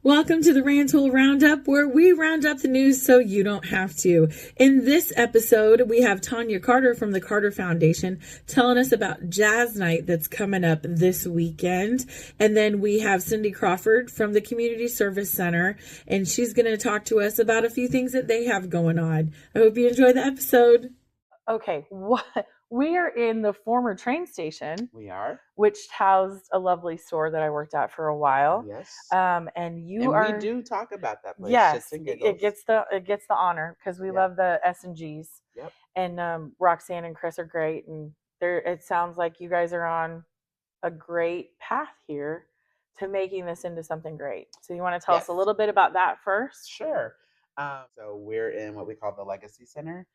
Welcome to the Rantoul Roundup, where we round up the news so you don't have to. In this episode, we have Tonya Carter from the Carter Foundation telling us about Jazz Night that's coming up this weekend. And then we have Cindy Crawford from the Community Service Center, and she's going to talk to us about a few things that they have going on. I hope you enjoy the episode. Okay, we are in the former train station. We are, which housed a lovely store that I worked at for a while. yes. And we do talk about that place. Yes, Shits and it giggles. gets the honor because we love the S&Gs. Yep. And Roxanne and Chris are great, and it sounds like you guys are on a great path here to making this into something great. So you want to tell us a little bit about that first? Sure. So we're in what we call the Legacy Center.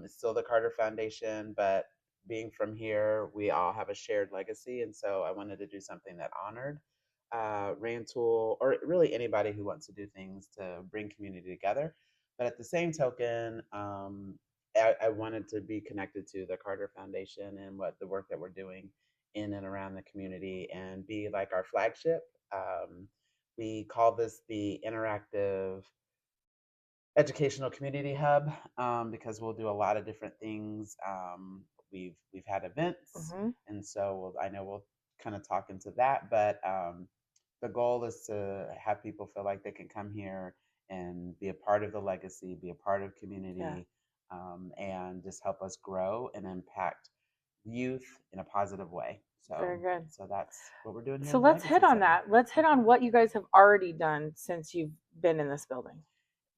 It's still the Carter Foundation, but being from here, we all have a shared legacy, and so I wanted to do something that honored Rantoul, or really anybody who wants to do things to bring community together. But at the same token, I wanted to be connected to the Carter Foundation and what the work that we're doing in and around the community, and be like our flagship. We call this the interactive educational community hub, because we'll do a lot of different things. We've had events, and so I know we'll kind of talk into that. But the goal is to have people feel like they can come here and be a part of the legacy, be a part of community, and just help us grow and impact youth in a positive way. So very good. So that's what we're doing here. So let's hit on that. Let's hit on what you guys have already done since you've been in this building.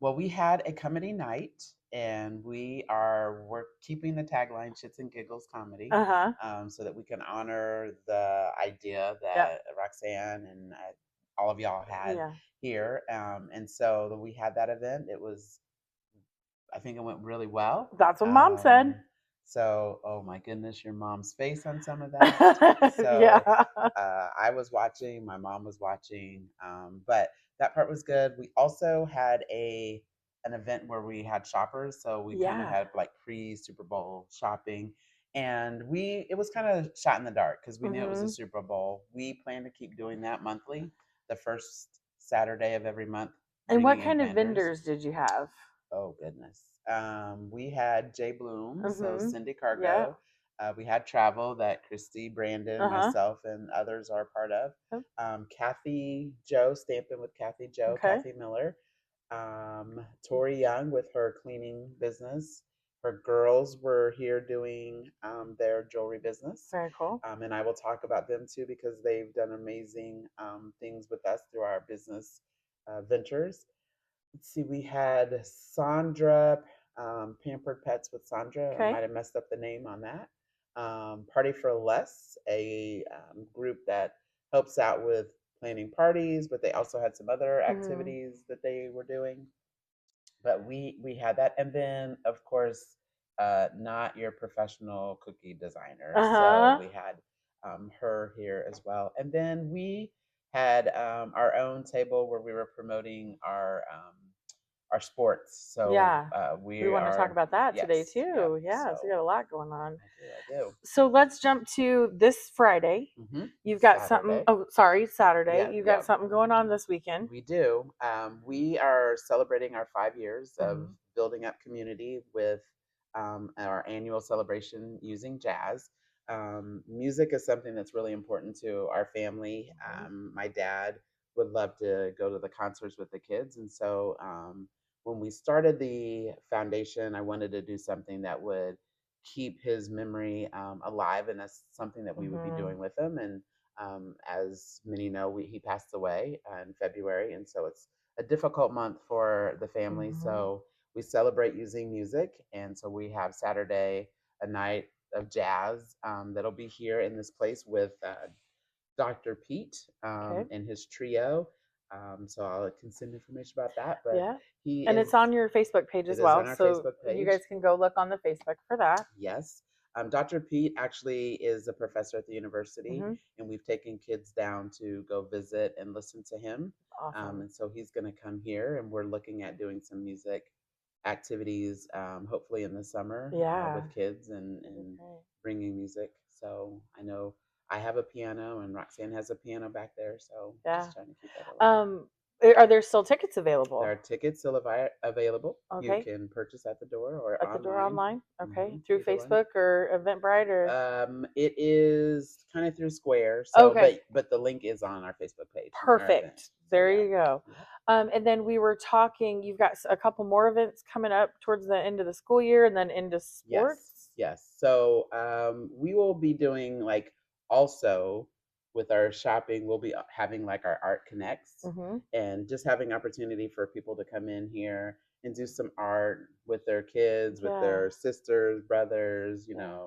Well, we had a comedy night, and we're keeping the tagline "Shits and Giggles Comedy," so that we can honor the idea that Roxanne and all of y'all had here. And so we had that event. I think it went really well. That's what Mom said. So, oh my goodness, your mom's face on some of that. So, I was watching, my mom was watching, but that part was good. We also had an event where we had shoppers, so we kind of had like pre-Super Bowl shopping, and it was kind of shot in the dark because we knew it was a Super Bowl. We plan to keep doing that monthly, the first Saturday of every month. And what kind of vendors did you have? Oh goodness. We had Jay Bloom, so Cindy Cargo. We had travel that Christy, Brandon, myself, and others are part of. Kathy Joe, Stampin' with Kathy Joe, Kathy Miller. Tori Young with her cleaning business. Her girls were here doing their jewelry business. Very cool. And I will talk about them too, because they've done amazing things with us through our business ventures. Let's see, we had Sandra, Pampered Pets with Sandra. I might have messed up the name on that. Party for Less, a group that helps out with planning parties, but they also had some other activities that they were doing. But we had that. And then, of course, Not Your Professional Cookie Designer. So we had her here as well. And then we had our own table where we were promoting our sports. So we want to talk about that today too. So we got a lot going on. I do. So let's jump to this Friday. You've got something. Oh, sorry, Saturday. You've got something going on this weekend. We do. We are celebrating our 5 years of building up community with our annual celebration using jazz. Music is something that's really important to our family. My dad would love to go to the concerts with the kids, and so when we started the foundation, I wanted to do something that would keep his memory alive, and that's something that we would be doing with him. And as many know, he passed away in February, and so it's a difficult month for the family. So we celebrate using music, and so we have Saturday a night of jazz that'll be here in this place with Dr. Pete and his trio. So I can send information about that. But it's on your Facebook page as well. So you guys can go look on the Facebook for that. Yes. Dr. Pete actually is a professor at the university, and we've taken kids down to go visit and listen to him. Awesome. And so he's going to come here, and we're looking at doing some music activities, hopefully in the summer with kids and bringing music. So I know I have a piano, and Roxanne has a piano back there. So just trying to keep that alive. Are there still tickets available? There are tickets still available. You Okay. can purchase at the door or At the door online? Okay. Mhm, Through either one. Facebook or Eventbrite or? It is kind of through Square, so Okay. but the link is on our Facebook page and our event. Perfect. So There yeah. you go. Yep. And then we were talking, you've got a couple more events coming up towards the end of the school year and then into Yes, sports. yes. So we will be doing like also with our shopping, we'll be having like our art connects Mm-hmm. and just having opportunity for people to come in here and do some art with their kids, with Yeah. their sisters, brothers, Yeah.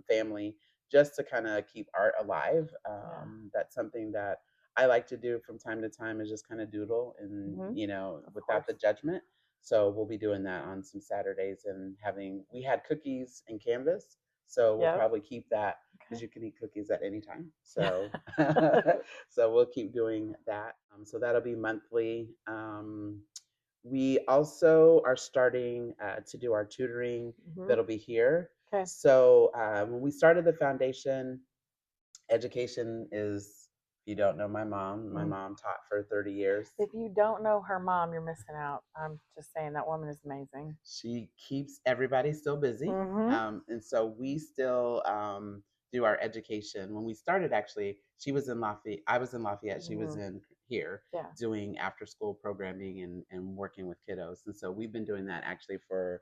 family, just to kind of keep art alive. Yeah. That's something that I like to do from time to time is just kind of doodle and Mm-hmm. Of without the course. judgment. So we'll be doing that on some Saturdays and we had cookies and canvas. So we'll Yep. probably keep that because Okay. you can eat cookies at any time. Yeah. So, so we'll keep doing that. So that'll be monthly. We also are starting to do our tutoring Mm-hmm. that'll be here. Okay. So when we started the foundation, education is, if you don't know my mom taught for 30 years. If you don't know her mom, you're missing out. I'm just saying that woman is amazing. She keeps everybody still busy. Mm-hmm. And so we still do our education. When we started, actually, she was in Lafayette. I was in Lafayette. She was Mm-hmm. in here Yeah. doing after school programming and working with kiddos. And so we've been doing that actually for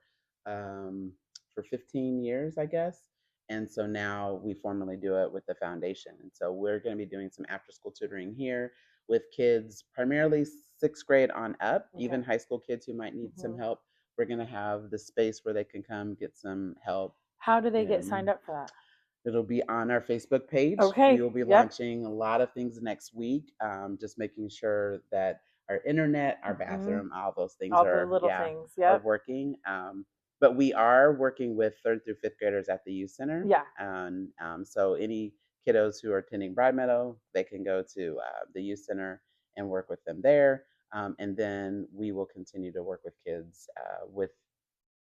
15 years, I guess. And so now we formally do it with the foundation. And so we're going to be doing some after school tutoring here with kids, primarily sixth grade on up, Okay. even high school kids who might need some Mm-hmm. help. We're going to have the space where they can come get some help. How do they get signed up for that? It'll be on our Facebook page. Okay. We will be Yep. launching a lot of things next week, just making sure that our internet, our bathroom, all those things All the are little things. are Yep. working. But we are working with third through fifth graders at the youth center. Yeah. And so any kiddos who are attending Bride Meadow, they can go to the youth center and work with them there. And then we will continue to work with kids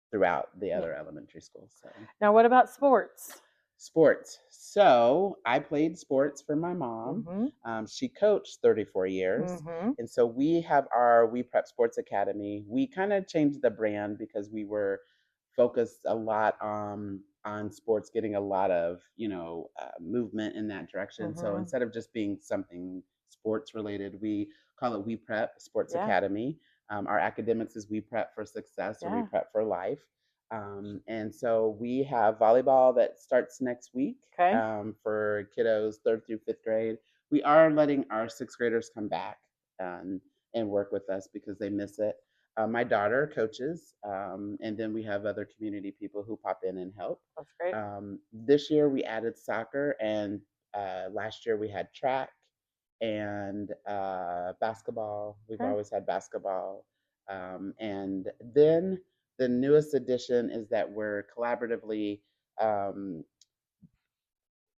throughout the other elementary schools. So Now, what about sports? sports. So I played sports for my mom. Mm-hmm. She coached 34 years. Mm-hmm. And so we have our We Prep Sports Academy. We kind of changed the brand because we were focused a lot on sports getting a lot of movement in that direction. So Mm-hmm. instead of just being something sports related, we call it We Prep Sports Yeah. Academy. Our academics is We Prep for Success or We Yeah. Prep for Life. And so we have volleyball that starts next week. Okay. For kiddos third through fifth grade. We are letting our sixth graders come back and work with us because they miss it. My daughter coaches, and then we have other community people who pop in and help. That's great. This year we added soccer, and last year we had track and basketball. We've Okay. always had basketball. And then the newest addition is that we're collaboratively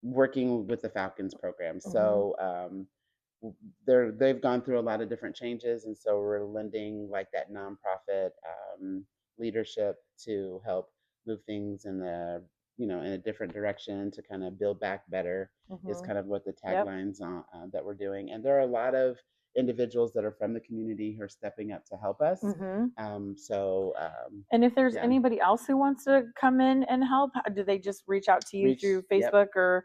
working with the Falcons program. Mm-hmm. So they've gone through a lot of different changes, and so we're lending like that nonprofit leadership to help move things in in a different direction to kind of build back better. Is Mm-hmm. kind of what the Yep. taglines that we're doing, and there are a lot of individuals that are from the community who are stepping up to help us. Mm-hmm. And if there's yeah. anybody else who wants to come in and help, do they just reach out to you through Yep. Facebook or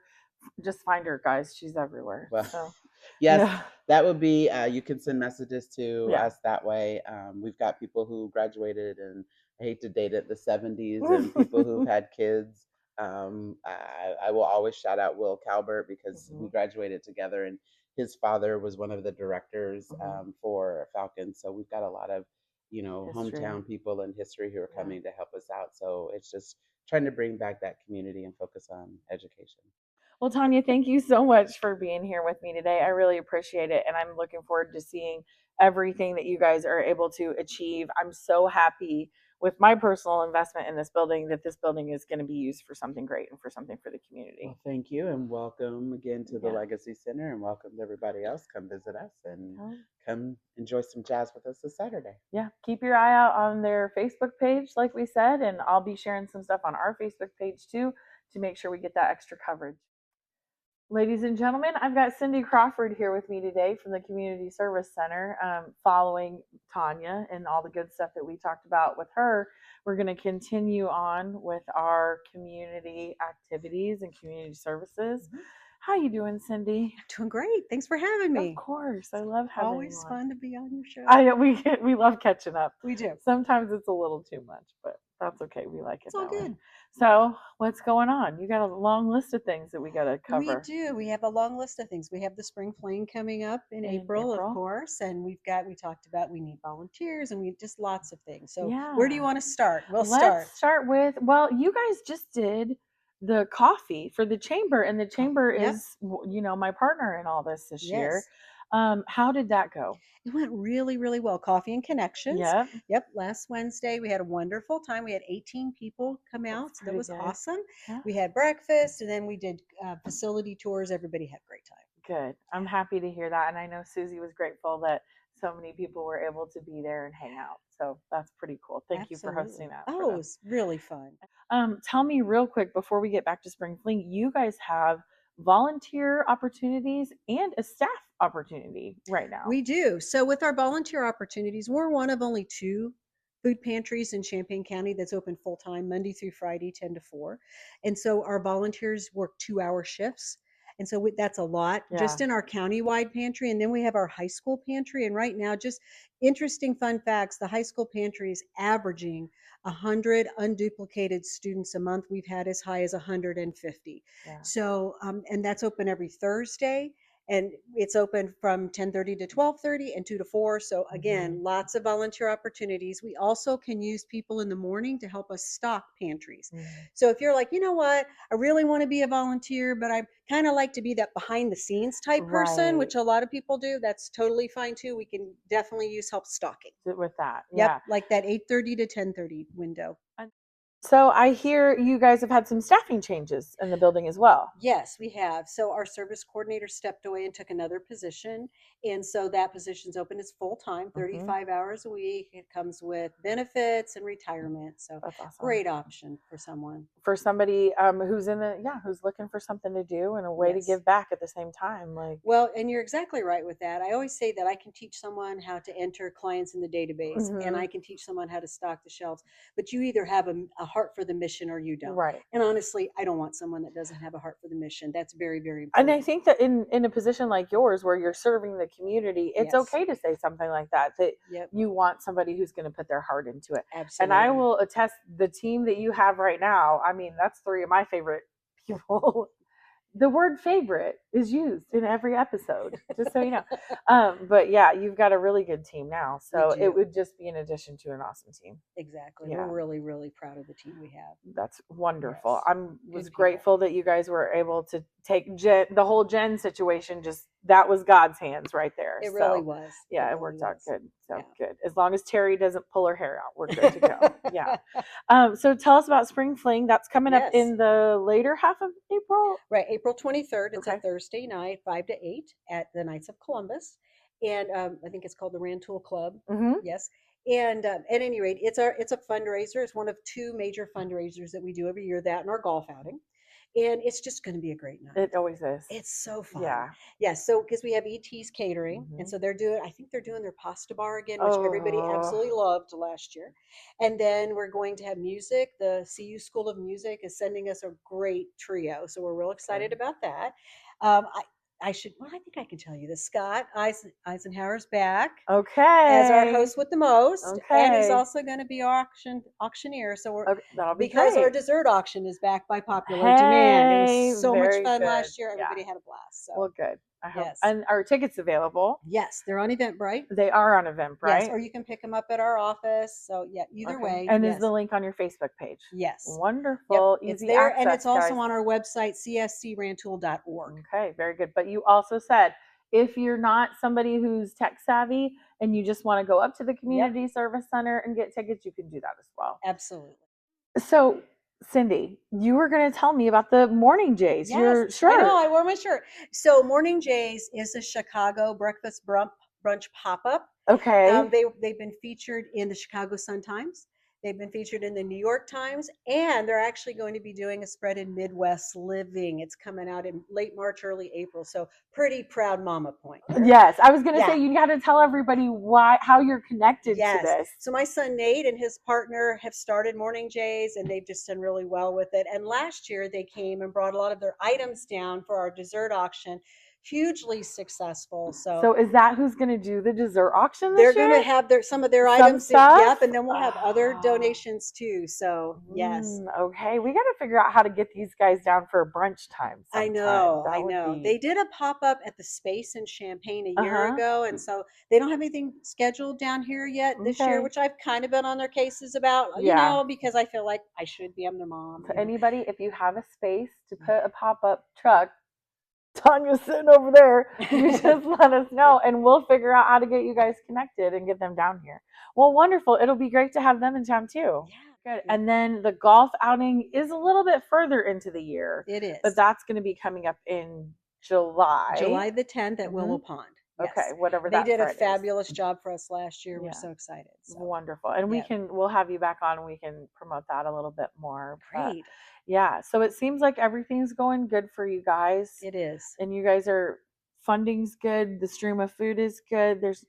just find her, guys? She's everywhere. Well, So yes, yeah. that would be. You can send messages to Yeah. us that way. We've got people who graduated, and I hate to date it, the 70s, and people who've had kids. I will always shout out Will Calbert because we Mm-hmm. graduated together, and his father was one of the directors Mm-hmm. for Falcons. So we've got a lot of History. hometown people in history who are Yeah. coming to help us out. So it's just trying to bring back that community and focus on education. Well, Tonya, thank you so much for being here with me today. I really appreciate it. And I'm looking forward to seeing everything that you guys are able to achieve. I'm so happy with my personal investment in this building that this building is going to be used for something great and for something for the community. Well, thank you, and welcome again to the Yeah. Legacy Center, and welcome to everybody else. Come visit us and come enjoy some jazz with us this Saturday. Yeah, keep your eye out on their Facebook page, like we said, and I'll be sharing some stuff on our Facebook page too to make sure we get that extra coverage. Ladies and gentlemen, I've got Cindy Crawford here with me today from the Community Service Center. Following Tonya and all the good stuff that we talked about with her, we're going to continue on with our community activities and community services. Mhm. How you doing, Cindy? Doing great. Thanks for having me. Of course, I love having Always you on. fun to be on your show. I know we love catching up. We do. Sometimes it's a little too much, but that's okay. We like it. It's all that way. good. So, what's going on? You got a long list of things that we got to cover. We do. We have a long list of things. We have the spring fling coming up in April, of course, and we talked about we need volunteers and we just lots of things. So, where do you want to start? Let's start. start with, well, you guys just did the coffee for the chamber, and the chamber is, my partner in all this year. How did that go? It went really, really well. Coffee and Connections. Yep. Last Wednesday, we had a wonderful time. We had 18 people come out. So that was good. awesome. Yeah. We had breakfast, and then we did facility tours. Everybody had a great time. Good. I'm happy to hear that. And I know Susie was grateful that so many people were able to be there and hang out. So that's pretty cool. Thank you for hosting that. Oh, it was really fun. Tell me real quick before we get back to Spring Fling, you guys have volunteer opportunities and a staff opportunity right now. We do. So with our volunteer opportunities, we're one of only 2 food pantries in Champaign County that's open full time Monday through Friday, 10 to 4. And so our volunteers work 2-hour shifts. And so that's a lot just in our county-wide pantry. And then we have our high school pantry. And right now, just interesting fun facts, the high school pantry is averaging 100 unduplicated students a month. We've had as high as 150. So, and that's open every Thursday. And it's open from 10:30 to 12:30 and 2 to 4. So again, lots of volunteer opportunities. We also can use people in the morning to help us stock pantries. So if you're like, you know what, I really want to be a volunteer, but I kind of like to be that behind the scenes type person, which a lot of people do, that's totally fine too. We can definitely use help stocking. With that. Yep, like that 8:30 to 10:30 window. So I hear you guys have had some staffing changes in the building as well. Yes, we have. So our service coordinator stepped away and took another position. And so that position's open. It's full-time, 35 hours a week. It comes with benefits and retirement. So that's awesome. Great option for someone. For somebody who's who's looking for something to do and a way to give back at the same time. Well, and you're exactly right with that. I always say that I can teach someone how to enter clients in the database and I can teach someone how to stock the shelves. But you either have a heart for the mission or you don't. Right. And honestly, I don't want someone that doesn't have a heart for the mission. That's very, very important. And I think that in a position like yours where you're serving the community, it's okay to say something like that you want somebody who's going to put their heart into it. Absolutely. And I will attest, the team that you have right now, I mean, that's 3 of my favorite people. The word favorite is used in every episode, just so you know. But yeah, you've got a really good team now. So it would just be in addition to an awesome team. Exactly. Yeah. We're really, really proud of the team we have. That's wonderful. Yes. Was grateful that you guys were able to take the whole Jen situation. That was God's hands right there. It really was. Yeah, it worked out good. So good. As long as Terry doesn't pull her hair out, we're good to go. Yeah. So tell us about Spring Fling. That's coming up in the later half of April. Right. April 23rd. It's a Thursday night, 5 to 8 at the Knights of Columbus. And I think it's called the Rantoul Club. Yes. And at any rate, it's a fundraiser. It's one of 2 major fundraisers that we do every year, that and our golf outing. And it's just going to be a great night. It always is. It's so fun. Yeah. Yeah. So, because we have ET's Catering. And so I think they're doing their pasta bar again, which everybody absolutely loved last year. And then we're going to have music. The CU School of Music is sending us a great trio. So we're real excited about that. I think I can tell you this. Scott Eisenhower's back. As our host with the most. And he's also going to be our auctioneer. So because our dessert auction is back by popular demand. It was so much fun last year. Everybody had a blast. So. Well, good. I hope. And are tickets available? Yes, they're on Eventbrite. They are on Eventbrite. Yes, or you can pick them up at our office. So either way. And is the link on your Facebook page? Yes. Wonderful. Yep. It's there, access, and it's also on our website, cscrantoul.org. Okay, very good. But you also said, if you're not somebody who's tech savvy and you just want to go up to the community service center and get tickets, you can do that as well. Absolutely. So, Cindy, you were going to tell me about the Morning Jays. Yes, Your shirt. I know, I wore my shirt. So Morning Jays is a Chicago breakfast brunch pop-up. Okay. They've been featured in the Chicago Sun-Times. They've been featured in the New York Times, and they're actually going to be doing a spread in Midwest Living. It's coming out in late March, early April. So pretty proud mama point. Yes, I was going to Yeah. say, you got to tell everybody how you're connected to Yes. this. So my son Nate and his partner have started Morning Jays, and they've just done really well with it. And last year they came and brought a lot of their items down for our dessert auction. Hugely successful. So is that who's going to do the dessert auction this they're year? going to have some of their Some items. stuff? Yep, and then we'll have other Oh. donations too. So yes. Okay, we got to figure out how to get these guys down for brunch time sometime. I know. That I would know. be- They did a pop up at the Space in Champaign a year Uh-huh. ago, and so they don't have anything scheduled down here yet this Okay. year, which I've kind of been on their cases about. You Yeah. know, because I feel like I should be. I'm their mom. To you know. anybody, if you have a space to put a pop-up truck, Tanya's sitting over there, you just let us know and we'll figure out how to get you guys connected and get them down here. Well, wonderful. It'll be great to have them in town too. Yeah. Good. And then the golf outing is a little bit further into the year, It is. but that's going to be coming up in July. July the 10th at Mhm. Willow Pond. Yes. Okay, whatever They that did a Friday is. fabulous job for us last year. Yeah. We're so excited. So. Wonderful. And Yeah. we'll have you back on and we can promote that a little bit more. But Great. yeah. So it seems like everything's going good for you guys. It is. And you guys funding's good. The stream of food is good. There's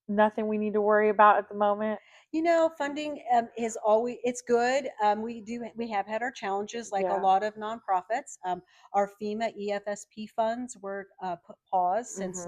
nothing we need to worry about at the moment. You know, funding is always, it's good. We have had our challenges like Yeah. a lot of nonprofits. Our FEMA EFSP funds were put pause since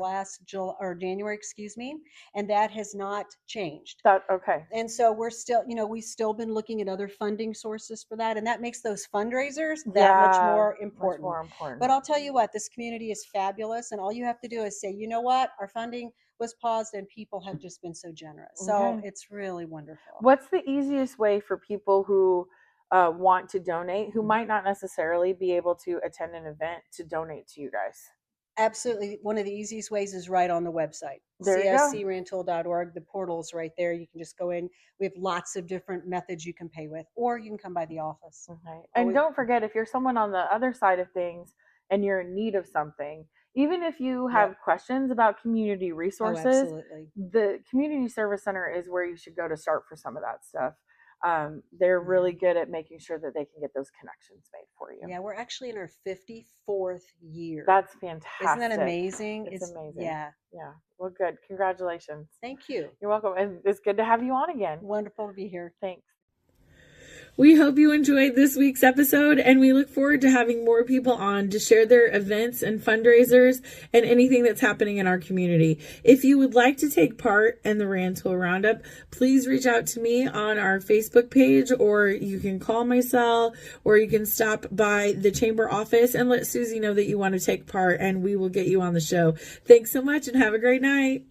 January, excuse me, and that has not changed. Okay. And so we're still, we've still been looking at other funding sources for that, and that makes those fundraisers that much more important. Much more important. But I'll tell you what, this community is fabulous, and all you have to do is say, you know what, our funding was paused and people have just been so generous. So it's really wonderful. What's the easiest way for people who want to donate, who might not necessarily be able to attend an event, to donate to you guys? Absolutely. One of the easiest ways is right on the website. There you go. cscrantoul.org. The portal's right there. You can just go in. We have lots of different methods you can pay with, or you can come by the office. Okay. And don't forget, if you're someone on the other side of things and you're in need of something, even if you have questions about community resources, the Community Service Center is where you should go to start for some of that stuff. They're really good at making sure that they can get those connections made for you. Yeah, we're actually in our 54th year. That's fantastic. Isn't that amazing? It's amazing. Yeah. Yeah. Well, good. Congratulations. Thank you. You're welcome. And it's good to have you on again. Wonderful to be here. Thanks. We hope you enjoyed this week's episode, and we look forward to having more people on to share their events and fundraisers and anything that's happening in our community. If you would like to take part in the Rantoul Roundup, please reach out to me on our Facebook page, or you can call my cell, or you can stop by the chamber office and let Susie know that you want to take part, and we will get you on the show. Thanks so much and have a great night.